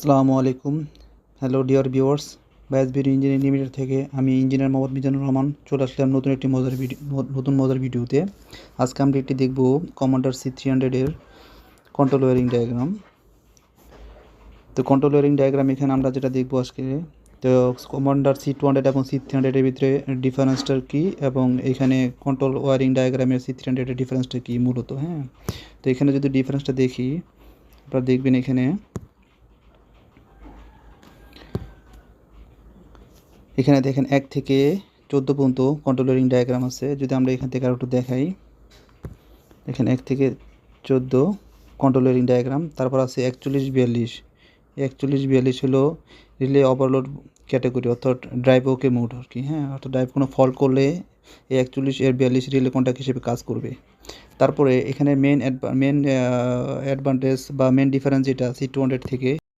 আসসালামু আলাইকুম। Hello dear viewers, বাইএস ভিডিও ইঞ্জিনিয়ারিং লিমিটেড থেকে আমি ইঞ্জিনিয়ার মোহাম্মদ মিজানুর রহমান চলে আসলাম নতুন মজার ভিডিওতে। আজকে আমরা একটি দেখব কমান্ডার C300 এর কন্ট্রোল ওয়্যারিং ডায়াগ্রাম। তো কন্ট্রোল ওয়্যারিং ডায়াগ্রাম এখানে আমরা যেটা দেখব আজকে, তো কমান্ডার C200 এবং C300 এর ভিতরে ডিফারেন্সটা কী এবং এখানে কন্ট্রোল ওয়্যারিং ডায়াগ্রামের C300 এর ডিফারেন্সটা কী মূলত। তো এখানে যদি ডিফারেন্সটা দেখি, আপনারা দেখবেন এখানে দেখেন 1 থেকে 14 পর্যন্ত কন্ট্রোল ওয়্যারিং ডায়াগ্রাম আছে। যদি আমরা এখান থেকে আরও একটু দেখাই, দেখেন 1 থেকে 14 কন্ট্রোল ওয়্যারিং ডায়াগ্রাম। তারপর আছে 41-42। 41-42 হলো রিলে ওভারলোড ক্যাটাগরি, অর্থাৎ ড্রাইভ ওকে মোড আর কি। অর্থাৎ ড্রাইভ কোনো ফল্ট করলে এই 41 এর 42 রিলে কন্ট্যাক্ট হিসেবে কাজ করবে। তারপরে এখানে মেন অ্যাডভান্টেজ বা মেন ডিফারেন্স যেটা C200 থেকে